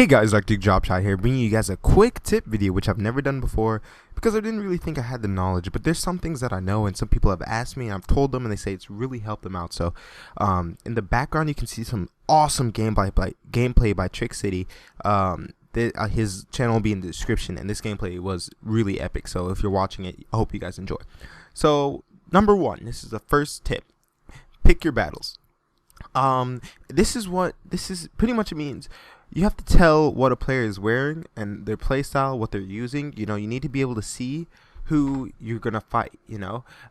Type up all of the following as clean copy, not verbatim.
Hey guys, ArcticDropshot here, bringing you guys a quick tip video which I've never done before because I didn't really think I had the knowledge, but there's some things that I know and some people have asked me and I've told them and they say it's really helped them out. So in the background you can see some awesome gameplay by Trick City. His channel will be in the description, and this gameplay was really epic, so if you're watching it, I hope you guys enjoy. So number one, this is the first tip: pick your battles. This is pretty much, it means you have to tell what a player is wearing and their playstyle, what they're using. You need to be able to see who you're gonna fight.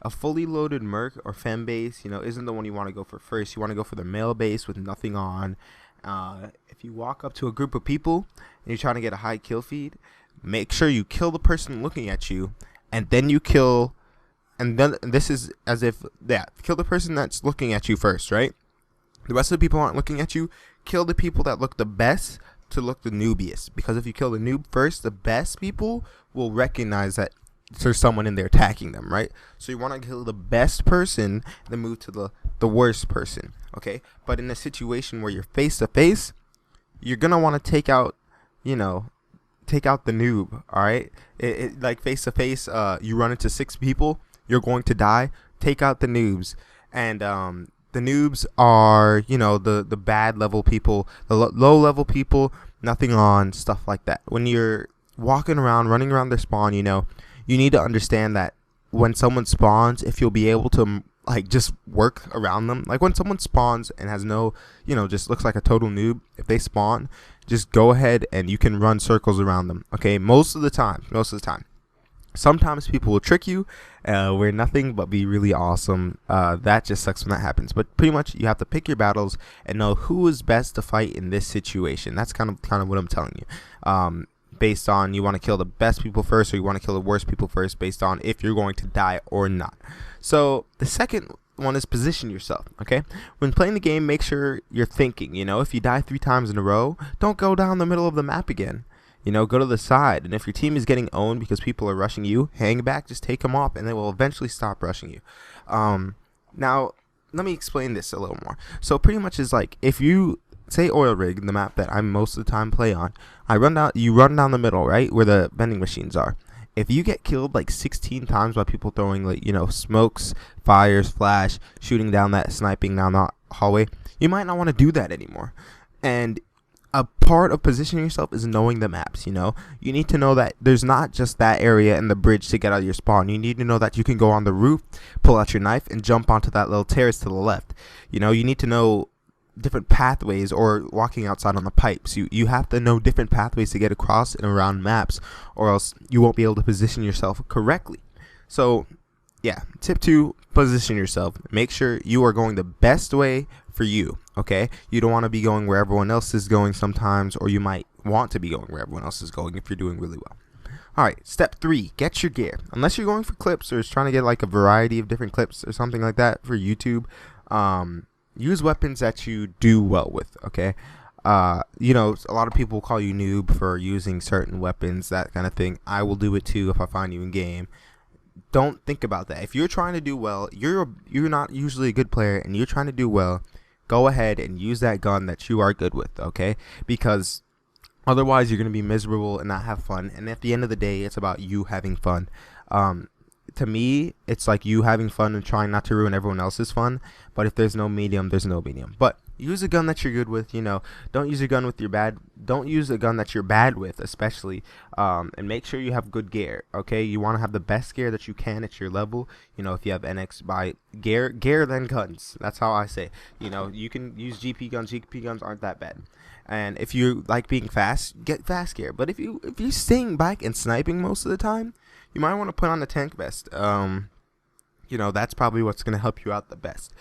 A fully loaded merc or fem base, isn't the one you want to go for first. You want to go for the male base with nothing on. If you walk up to a group of people and you're trying to get a high kill feed, make sure you kill the person looking at you, and then you kill. And then this is as if kill the person that's looking at you first, right? The rest of the people aren't looking at you. Kill the people that look the best to look the noobiest, because if you kill the noob first, the best people will recognize that there's someone in there attacking them, right? So you want to kill the best person, then move to the worst person, okay? But in a situation where you're face to face, you're gonna want to take out the noob, all right? Like face to face, you run into 6 people, you're going to die. Take out the noobs, and the noobs are, the bad level people, the low level people, nothing on, stuff like that. When you're walking around, running around their spawn, you need to understand that when someone spawns, if you'll be able to just work around them. Like when someone spawns and has no, just looks like a total noob, if they spawn, just go ahead and you can run circles around them, okay? Most of the time. Sometimes people will trick you, wear nothing but be really awesome. That just sucks when that happens. But pretty much you have to pick your battles and know who is best to fight in this situation. That's kind of what I'm telling you. Based on, you want to kill the best people first or you want to kill the worst people first, based on if you're going to die or not. So the second one is position yourself, okay? When playing the game, make sure you're thinking. If you die 3 times in a row, don't go down the middle of the map again. Go to the side, and if your team is getting owned because people are rushing you, hang back, just take them off, and they will eventually stop rushing you. Now, let me explain this a little more. So pretty much is like, if you say oil rig, the map that I most of the time play on, you run down the middle, right, where the vending machines are. If you get killed like 16 times by people throwing smokes, fires, flash, shooting down that, sniping down that hallway, you might not want to do that anymore. And a part of positioning yourself is knowing the maps. You need to know that there's not just that area and the bridge to get out of your spawn. You need to know that you can go on the roof, pull out your knife, and jump onto that little terrace to the left. You need to know different pathways, or walking outside on the pipes. You have to know different pathways to get across and around maps, or else you won't be able to position yourself correctly. So yeah, tip 2, position yourself. Make sure you are going the best way for you, okay? You don't want to be going where everyone else is going sometimes, or you might want to be going where everyone else is going if you're doing really well. Alright, step 3, get your gear. Unless you're going for clips or trying to get like a variety of different clips or something like that for YouTube, use weapons that you do well with, okay? A lot of people call you noob for using certain weapons, that kind of thing. I will do it too if I find you in game. Don't think about that. If you're trying to do well, you're not usually a good player and you're trying to do well, go ahead and use that gun that you are good with, okay? Because otherwise you're going to be miserable and not have fun, and at the end of the day, it's about you having fun. To me, it's like you having fun and trying not to ruin everyone else's fun, but if there's no medium, there's no medium. But use a gun that you're good with. Don't use a gun with don't use a gun that you're bad with, especially, and make sure you have good gear, okay? You want to have the best gear that you can at your level. If you have NX, buy gear then guns. That's how I say. You can use GP guns aren't that bad. And if you like being fast, get fast gear. But if you're staying back and sniping most of the time, you might want to put on the tank vest. That's probably what's going to help you out the best.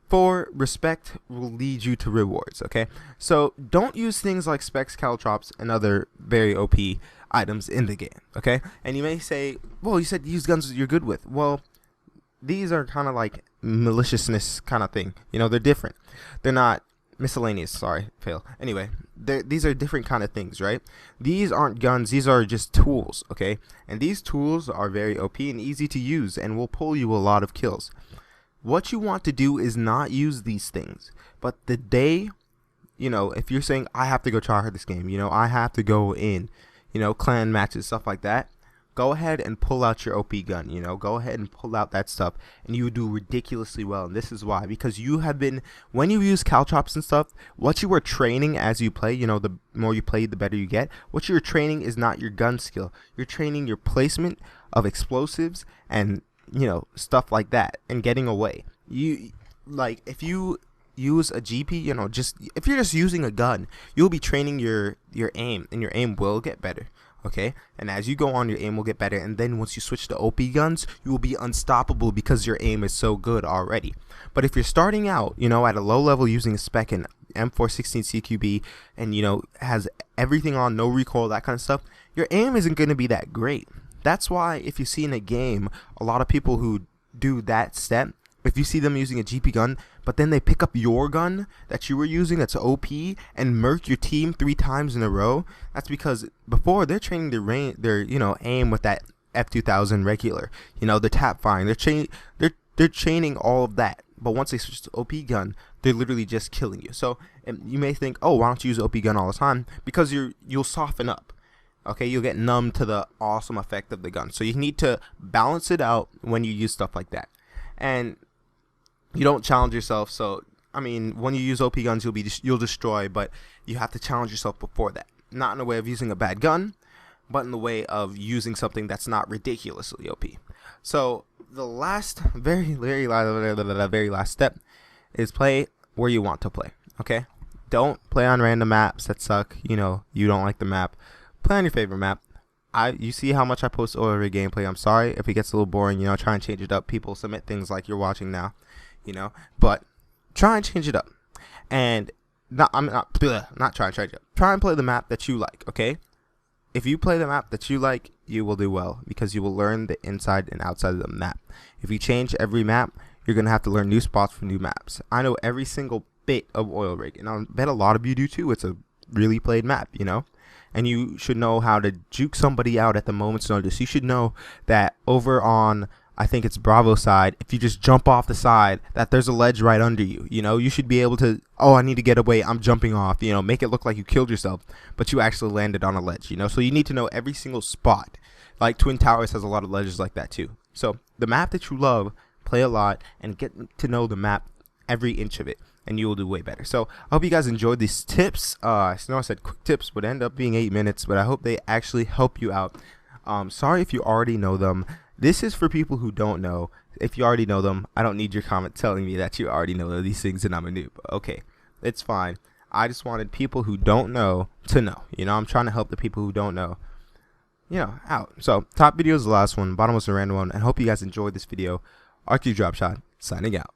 For respect will lead you to rewards, okay? So don't use things like specs, caltrops, and other very OP items in the game, okay? And you may say, well, you said use guns you're good with. Well, these are kind of like maliciousness kind of thing. They're different. They're not miscellaneous, sorry, fail. Anyway, these are different kind of things, right? These aren't guns, these are just tools, okay? And these tools are very OP and easy to use and will pull you a lot of kills. What you want to do is not use these things, but the day if you're saying I have to go try hard this game, I have to go in, clan matches, stuff like that, go ahead and pull out your OP gun, go ahead and pull out that stuff, and you do ridiculously well. And this is why, because you have been, when you use caltrops and stuff, what you are training as you play, the more you play, the better you get. What you're training is not your gun skill. You're training your placement of explosives and, stuff like that, and getting away. If you use a GP, if you're just using a gun, you'll be training your aim, and your aim will get better. Okay, and as you go on, your aim will get better, and then once you switch to OP guns, you will be unstoppable because your aim is so good already. But if you're starting out, at a low level using a spec and M416 CQB, and has everything on, no recoil, that kind of stuff, your aim isn't going to be that great. That's why if you see in a game a lot of people who do that step, if you see them using a GP gun, but then they pick up your gun that you were using that's OP and murk your team 3 times in a row, that's because before they're training their aim with that F2000 regular, the tap firing, they're chaining all of that. But once they switch to OP gun, they're literally just killing you. So you may think, oh, why don't you use OP gun all the time? Because you'll soften up. Okay, you'll get numb to the awesome effect of the gun. So you need to balance it out when you use stuff like that. And you don't challenge yourself. So when you use OP guns, you'll destroy, but you have to challenge yourself before that. Not in the way of using a bad gun, but in the way of using something that's not ridiculously OP. So the very last step is play where you want to play. Okay, don't play on random maps that suck. You don't like the map. Play on your favorite map. You see how much I post oil rig gameplay. I'm sorry if it gets a little boring. Try and change it up. People submit things like you're watching now. But try and change it up. And I'm not trying to change it up. Try and play the map that you like, okay? If you play the map that you like, you will do well because you will learn the inside and outside of the map. If you change every map, you're going to have to learn new spots for new maps. I know every single bit of oil rig, and I bet a lot of you do too. It's a really played map, and you should know how to juke somebody out at the moment's notice. You should know that over on, I think it's Bravo side, if you just jump off the side, that there's a ledge right under you. You should be able to, oh, I need to get away, I'm jumping off, make it look like you killed yourself, but you actually landed on a ledge, so you need to know every single spot. Like Twin Towers has a lot of ledges like that too. So the map that you love, play a lot and get to know the map, every inch of it, and you will do way better. So I hope you guys enjoyed these tips. I know I said quick tips would end up being 8 minutes, but I hope they actually help you out. Sorry if you already know them. This is for people who don't know. If you already know them, I don't need your comment telling me that you already know these things and I'm a noob. Okay, it's fine. I just wanted people who don't know to know. I'm trying to help the people who don't know, out. So top video is the last one, bottom was a random one, and hope you guys enjoyed this video. ArcticDropshot signing out.